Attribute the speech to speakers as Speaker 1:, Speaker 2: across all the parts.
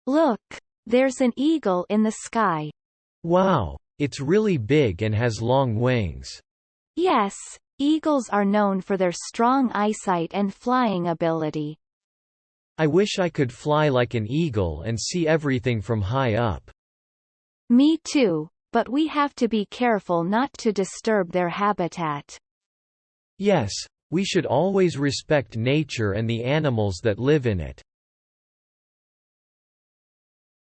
Speaker 1: Look, there's an eagle in the sky.
Speaker 2: Wow, it's really big and has long wings.
Speaker 1: Yes, eagles are known for their strong eyesight and flying ability.
Speaker 2: I wish I could fly like an eagle and see everything from high up.
Speaker 1: Me too, but we have to be careful not to disturb their habitat.
Speaker 2: Yes, we should always respect nature and the animals that live in it.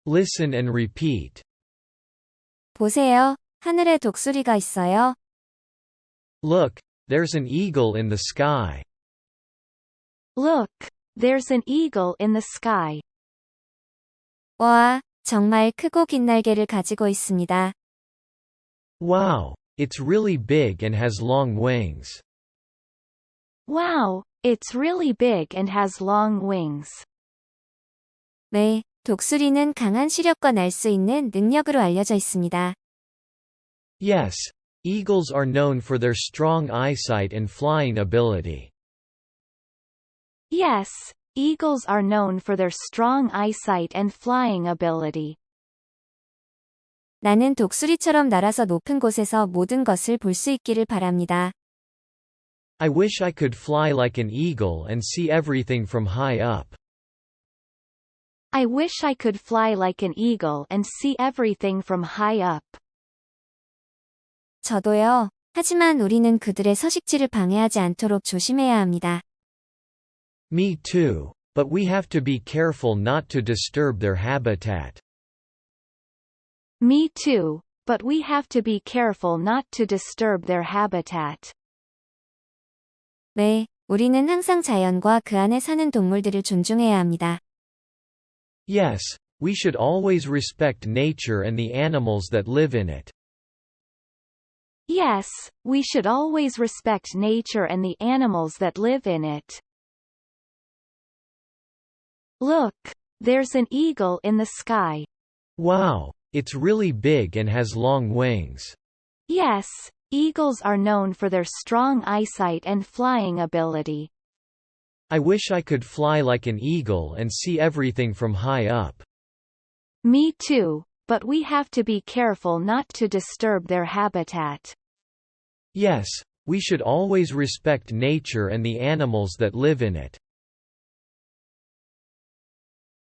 Speaker 2: Listen and repeat.
Speaker 3: 보세요, 하늘에 독수리가 있어요.
Speaker 2: Look, there's an eagle in the sky.
Speaker 1: Look, there's an eagle in the sky.
Speaker 3: 와, 정말 크고 긴 날개를 가지고 있습니다.
Speaker 2: Wow, it's really big and has long wings.
Speaker 1: Wow, it's really big and has long wings.
Speaker 3: 네, 독수리는 강한 시력과 날 수 있는 능력으로 알려져 있습니다.
Speaker 2: Yes, eagles are known for their strong eyesight and flying ability.
Speaker 1: Yes, eagles are known for their strong eyesight and flying ability.
Speaker 3: 나는 독수리처럼 날아서 높은 곳에서 모든 것을 볼 수 있기를 바랍니다.
Speaker 2: I wish I could fly like an eagle and see everything from high up.
Speaker 1: I wish I could fly like an eagle and see everything from high up.
Speaker 3: 저도요. 하지만 우리는 그들의 서식지를 방해하지 않도록 조심해야 합니다.
Speaker 2: Me too, but we have to be careful not to disturb their habitat.
Speaker 1: Me too, but we have to be careful not to disturb their habitat.
Speaker 3: 네, 우리는 항상 자연과 그 안에 사는 동물들을 존중해야 합니다.
Speaker 2: Yes, we should always respect nature and the animals that live in it.
Speaker 1: Yes, we should always respect nature and the animals that live in it. Look, there's an eagle in the sky.
Speaker 2: Wow, it's really big and has long wings.
Speaker 1: Yes, eagles are known for their strong eyesight and flying ability.
Speaker 2: I wish I could fly like an eagle and see everything from high up.
Speaker 1: Me too, but we have to be careful not to disturb their habitat.
Speaker 2: Yes, we should always respect nature and the animals that live in it.